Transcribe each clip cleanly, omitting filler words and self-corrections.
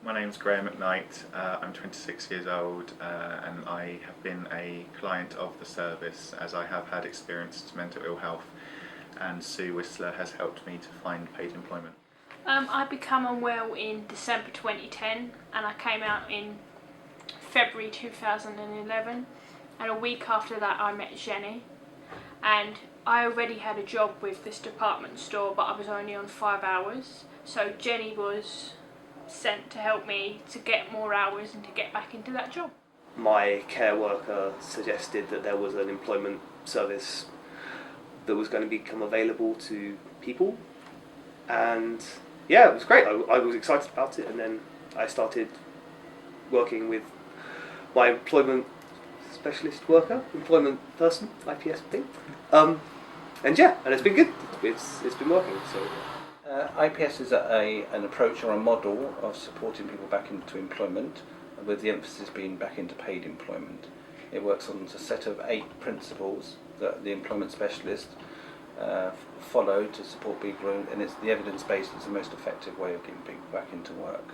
My name's Graham McKnight. I'm 26 years old and I have been a client of the service as I have had experienced mental ill health, and Sue Whistler has helped me to find paid employment. I became unwell in December 2010 and I came out in February 2011, and a week after that I met Jenny, and I already had a job with this department store but I was only on 5 hours, so Jenny was sent to help me to get more hours and to get back into that job. My care worker suggested that there was an employment service that was going to become available to people, and yeah, it was great. I was excited about it, and then I started working with my employment specialist worker, employment person, IPSP, and it's been good. It's been working. So. IPS is an approach or a model of supporting people back into employment, with the emphasis being back into paid employment. It works on a set of 8 principles that the employment specialist follow to support people, and it's the evidence-based is the most effective way of getting people back into work.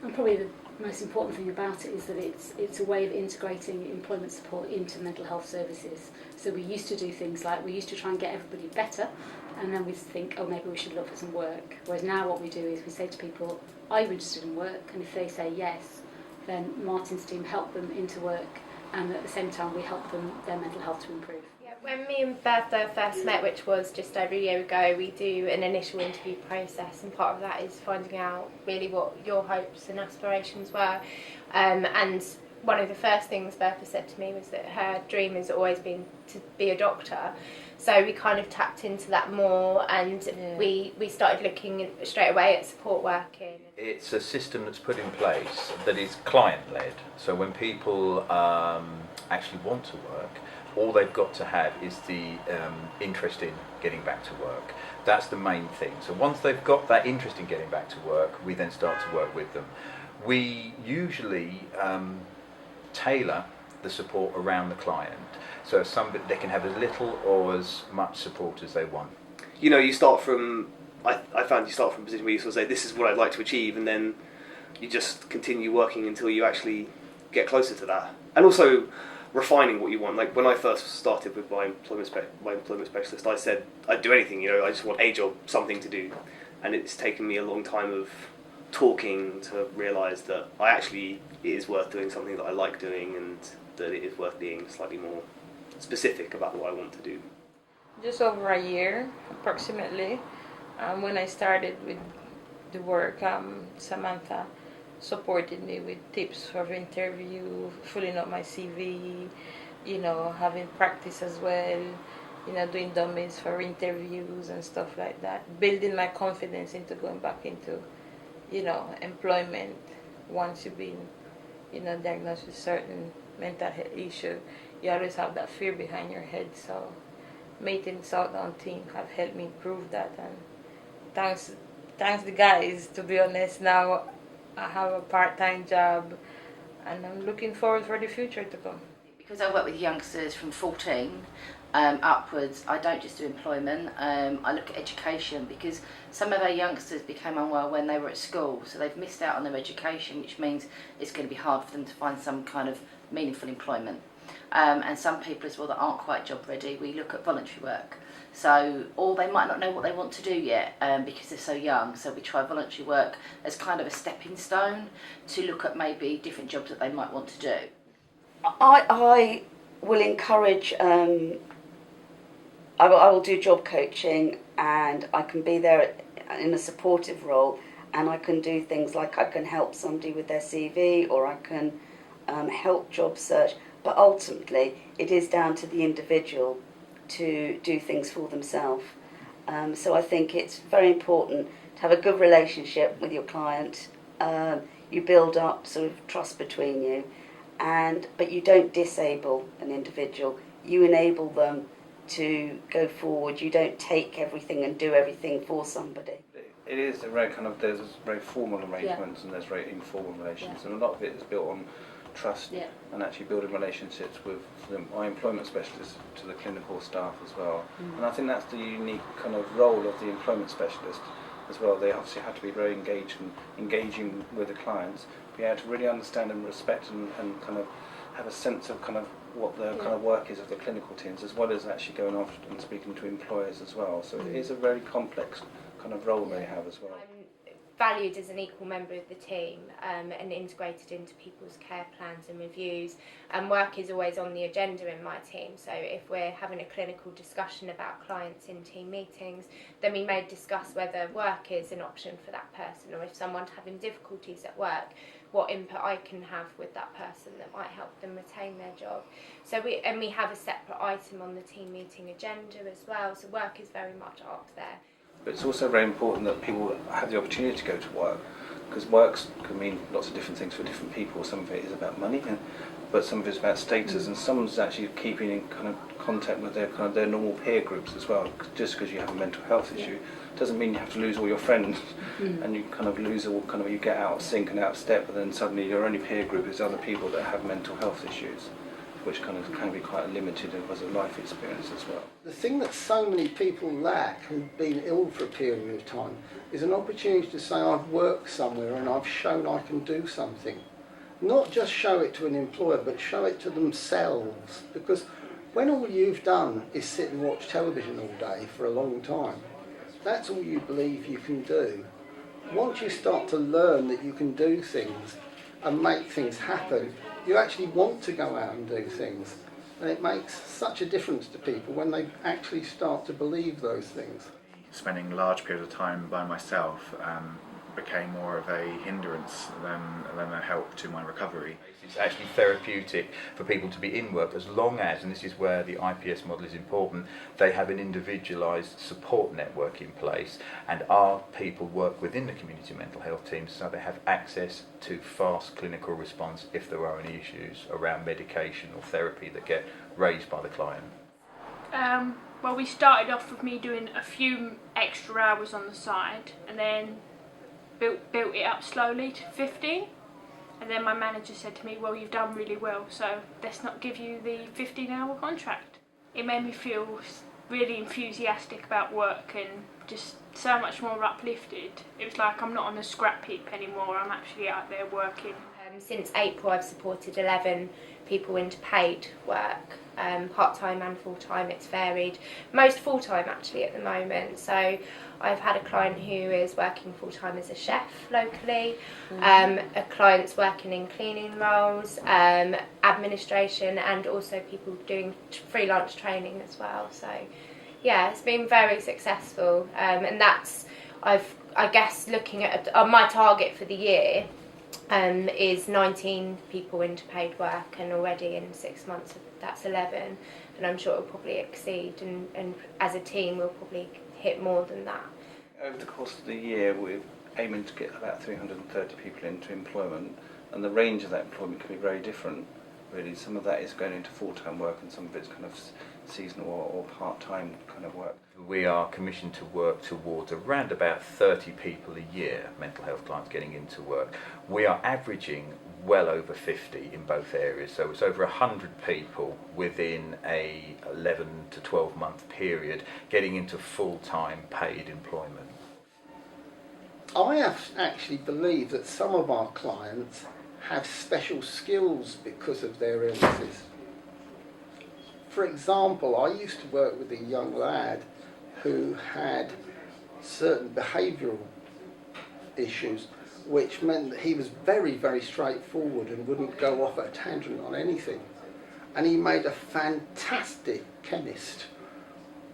And probably the most important thing about it is that it's a way of integrating employment support into mental health services. So we used to do things like we used to try and get everybody better, and then we'd think, oh, maybe we should look for some work. Whereas now what we do is we say to people, are you interested in work? And if they say yes, then Martin's team help them into work, and at the same time we help them their mental health to improve. When me and Bertha first met, which was just over a year ago, we do an initial interview process, and part of that is finding out really what your hopes and aspirations were. And one of the first things Bertha said to me was that her dream has always been to be a doctor. So we kind of tapped into that more, and we started looking straight away at support working. It's a system that's put in place that is client-led. So when people actually want to work, all they've got to have is the interest in getting back to work. That's the main thing. So once they've got that interest in getting back to work, we then start to work with them. We usually tailor the support around the client, so they can have as little or as much support as they want. You know, you start from, I found you start from a position where you sort of say, this is what I'd like to achieve, and then you just continue working until you actually get closer to that. And also refining what you want. Like when I first started with my employment specialist, I said I'd do anything, I just want a job, something to do. And it's taken me a long time of talking to realise that it is worth doing something that I like doing, and that it is worth being slightly more specific about what I want to do. Just over a year, approximately, when I started with the work, Samantha supported me with tips for interview, filling up my CV, having practice as well, doing dummies for interviews and stuff like that, building my confidence into going back into, employment. Once you've been, diagnosed with certain mental health issue, you always have that fear behind your head. So Mate and Southdown team have helped me improve that, and thanks the guys, to be honest. Now I have a part-time job, and I'm looking forward for the future to come. Because I work with youngsters from 14 upwards, I don't just do employment, I look at education, because some of our youngsters became unwell when they were at school, so they've missed out on their education, which means it's going to be hard for them to find some kind of meaningful employment. And some people as well that aren't quite job ready, we look at voluntary work. So, or they might not know what they want to do yet because they're so young, so we try voluntary work as kind of a stepping stone to look at maybe different jobs that they might want to do. I will encourage, I will do job coaching, and I can be there in a supportive role, and I can do things like I can help somebody with their CV, or I can help job search, but ultimately it is down to the individual to do things for themselves. So I think it's very important to have a good relationship with your client. You build up sort of trust between you, but you don't disable an individual. You enable them to go forward. You don't take everything and do everything for somebody. It is a very there's very formal arrangements, and there's very informal relations, and a lot of it is built on trust and actually building relationships with my employment specialist to the clinical staff as well. And I think that's the unique kind of role of the employment specialist, as well. They obviously have to be very engaging with the clients, be able to really understand and respect and kind of have a sense of kind of what the kind of work is of the clinical teams, as well as actually going off and speaking to employers as well. So it is a very complex kind of role they have as well. Valued as an equal member of the team and integrated into people's care plans and reviews, and work is always on the agenda in my team. So if we're having a clinical discussion about clients in team meetings, then we may discuss whether work is an option for that person, or if someone's having difficulties at work, what input I can have with that person that might help them retain their job. So we have a separate item on the team meeting agenda as well, so work is very much up there. But it's also very important that people have the opportunity to go to work, because work can mean lots of different things for different people. Some of it is about money, but some of it's about status, and some's actually keeping in kind of contact with their normal peer groups as well. Just because you have a mental health issue doesn't mean you have to lose all your friends, and you kind of lose all kind of, you get out of sync and out of step, but then suddenly your only peer group is other people that have mental health issues, which kind of can be quite limited as a life experience as well. The thing that so many people lack who've been ill for a period of time is an opportunity to say, I've worked somewhere and I've shown I can do something. Not just show it to an employer, but show it to themselves. Because when all you've done is sit and watch television all day for a long time, that's all you believe you can do. Once you start to learn that you can do things and make things happen, you actually want to go out and do things. And it makes such a difference to people when they actually start to believe those things. Spending large periods of time by myself became more of a hindrance than a help to my recovery. It's actually therapeutic for people to be in work, as long as, and this is where the IPS model is important, they have an individualised support network in place, and our people work within the community mental health teams, so they have access to fast clinical response if there are any issues around medication or therapy that get raised by the client. Well, we started off with me doing a few extra hours on the side, and then built it up slowly to 15, and then my manager said to me, well, you've done really well, so let's not give you the 15-hour contract. It made me feel really enthusiastic about work and just so much more uplifted. It was like I'm not on a scrap heap anymore, I'm actually out there working. Since April I've supported 11 people into paid work, part-time and full-time, it's varied. Most full-time actually at the moment, so I've had a client who is working full-time as a chef locally, a client's working in cleaning roles, administration, and also people doing freelance training as well. So yeah, it's been very successful, and that's, I guess looking at my target for the year is 19 people into paid work, and already in 6 months that's 11, and I'm sure it'll probably exceed, and as a team we'll probably hit more than that. Over the course of the year we're aiming to get about 330 people into employment, and the range of that employment can be very different really. Some of that is going into full-time work and some of it's kind of seasonal or part-time kind of work. We are commissioned to work towards around about 30 people a year, mental health clients getting into work. We are averaging well over 50 in both areas, so it's over 100 people within a 11 to 12 month period getting into full-time paid employment. I have actually believe that some of our clients have special skills because of their illnesses. For example, I used to work with a young lad who had certain behavioural issues, which meant that he was very, very straightforward and wouldn't go off at a tangent on anything. And he made a fantastic chemist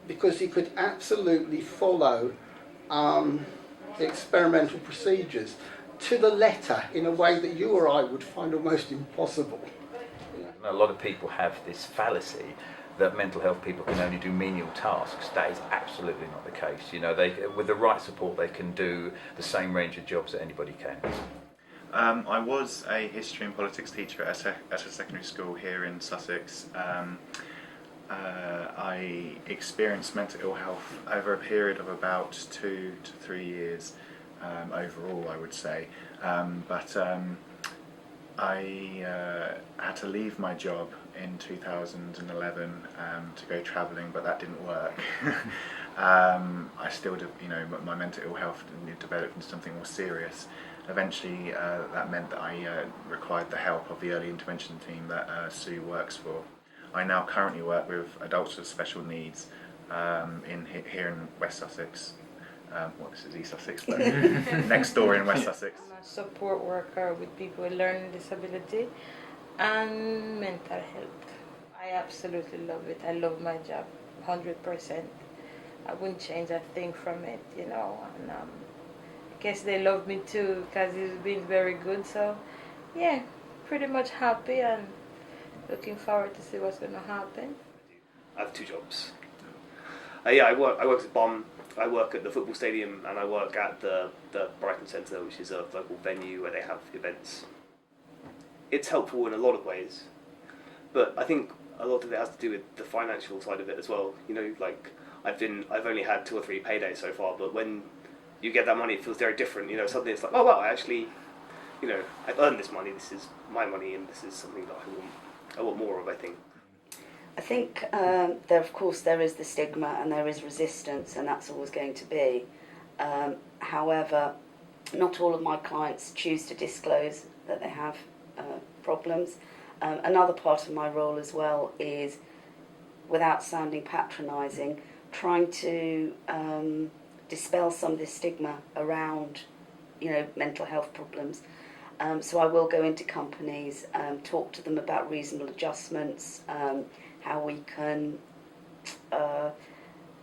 because he could absolutely follow experimental procedures to the letter in a way that you or I would find almost impossible. A lot of people have this fallacy that mental health people can only do menial tasks. That is absolutely not the case. You know, with the right support, they can do the same range of jobs that anybody can. I was a history and politics teacher at a secondary school here in Sussex. I experienced mental ill health over a period of about 2 to 3 years overall, I would say. But I had to leave my job in 2011 to go travelling, but that didn't work. I still, my mental ill health developed into something more serious. Eventually, that meant that I required the help of the early intervention team that Sue works for. I now currently work with adults with special needs here in West Sussex. This is East Sussex, but next door in West Sussex. I'm a support worker with people with learning disability and mental health. I absolutely love it. I love my job, 100%. I wouldn't change a thing from it, and I guess they love me too because it's been very good. So, yeah, pretty much happy and looking forward to see what's going to happen. I have 2 jobs. I work at BOM. I work at the football stadium, and I work at the Brighton Centre, which is a local venue where they have events. It's helpful in a lot of ways, but I think a lot of it has to do with the financial side of it as well. I've only had 2 or 3 paydays so far, but when you get that money, it feels very different. Suddenly it's like, oh well, I actually, I've earned this money. This is my money, and this is something that I want more of. I think. I think there is the stigma and there is resistance, and that's always going to be. However, not all of my clients choose to disclose that they have problems. Another part of my role as well is, without sounding patronising, trying to dispel some of this stigma around, mental health problems. So I will go into companies, talk to them about reasonable adjustments, how we can,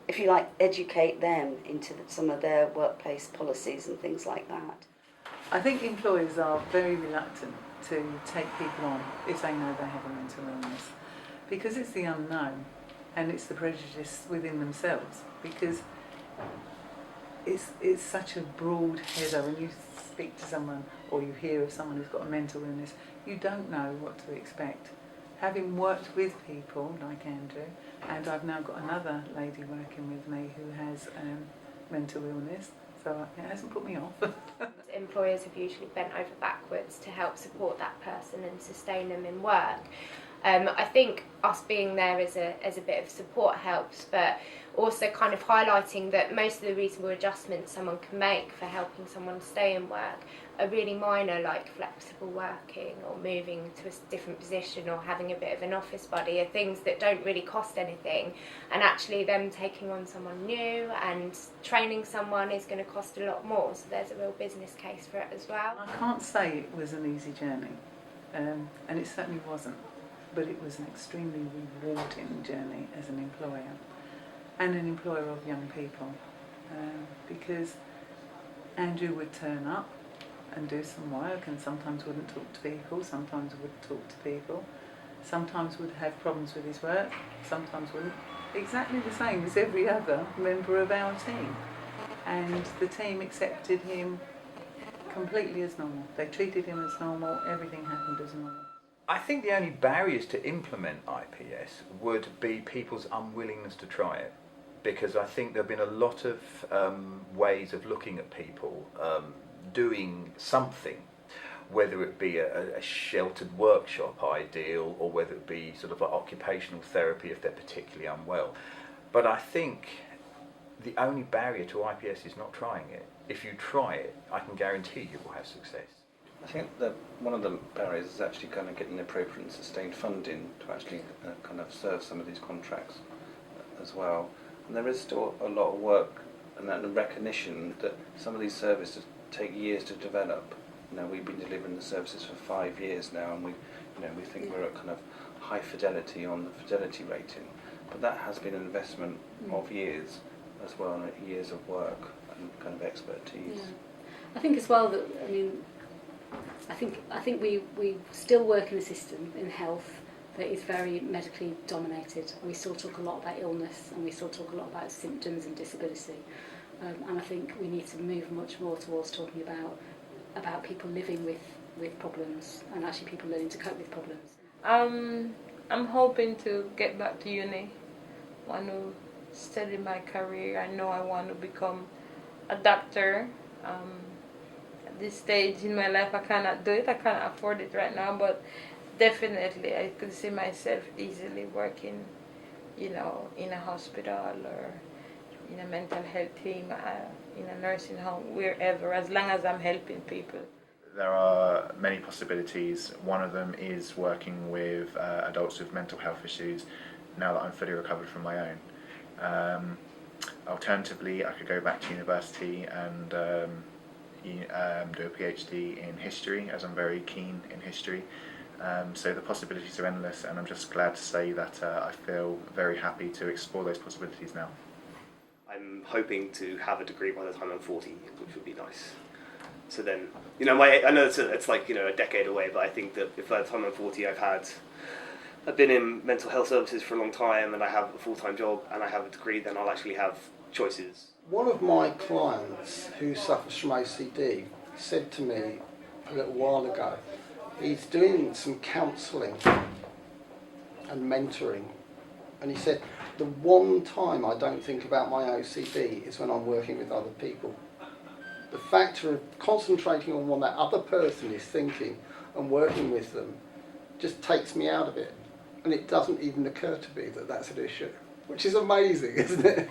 if you like, educate them into some of their workplace policies and things like that. I think employers are very reluctant to take people on if they know they have a mental illness, because it's the unknown and it's the prejudice within themselves, because it's such a broad header. When you speak to someone or you hear of someone who's got a mental illness, you don't know what to expect. Having worked with people like Andrew, and I've now got another lady working with me who has mental illness, so it hasn't put me off. Employers have usually bent over backwards to help support that person and sustain them in work. I think us being there as a bit of support helps, but also kind of highlighting that most of the reasonable adjustments someone can make for helping someone stay in work are really minor, like flexible working or moving to a different position or having a bit of an office buddy, are things that don't really cost anything, and actually them taking on someone new and training someone is going to cost a lot more, so there's a real business case for it as well. I can't say it was an easy journey, and it certainly wasn't, but it was an extremely rewarding journey as an employer and an employer of young people, because Andrew would turn up and do some work and sometimes wouldn't talk to people, sometimes would talk to people, sometimes would have problems with his work, sometimes wouldn't. Exactly the same as every other member of our team. And the team accepted him completely as normal. They treated him as normal, everything happened as normal. I think the only barriers to implement IPS would be people's unwillingness to try it, because I think there have been a lot of ways of looking at people doing something, whether it be a sheltered workshop ideal or whether it be sort of like occupational therapy if they're particularly unwell. But I think the only barrier to IPS is not trying it. If you try it, I can guarantee you will have success. I think that one of the barriers is actually kind of getting appropriate and sustained funding to actually kind of serve some of these contracts as well. And there is still a lot of work and that recognition that some of these services take years to develop. We've been delivering the services for 5 years now, and we think we're at kind of high fidelity on the fidelity rating. But that has been an investment of years as well, and years of work and kind of expertise. Yeah. I think as well that I think we still work in a system in health that is very medically dominated. We still talk a lot about illness, and we still talk a lot about symptoms and disability. And I think we need to move much more towards talking about people living with problems and actually people learning to cope with problems. I'm hoping to get back to uni. I want to study my career. I know I want to become a doctor. At this stage in my life I cannot do it. I cannot afford it right now, but definitely I could see myself easily working, in a hospital or in a mental health team, in a nursing home, wherever, as long as I'm helping people. There are many possibilities. One of them is working with adults with mental health issues now that I'm fully recovered from my own. Alternatively, I could go back to university and do a PhD in history, as I'm very keen in history. So the possibilities are endless, and I'm just glad to say that I feel very happy to explore those possibilities now. I'm hoping to have a degree by the time I'm 40, which would be nice. So then, you know, I know it's like, you know, a decade away, but I think that if by the time I'm 40 I've been in mental health services for a long time and I have a full-time job and I have a degree, then I'll actually have choices. One of my clients who suffers from OCD said to me a little while ago, he's doing some counselling and mentoring, and he said, the one time I don't think about my OCD is when I'm working with other people. The factor of concentrating on what that other person is thinking and working with them just takes me out of it. And it doesn't even occur to me that that's an issue, which is amazing, isn't it?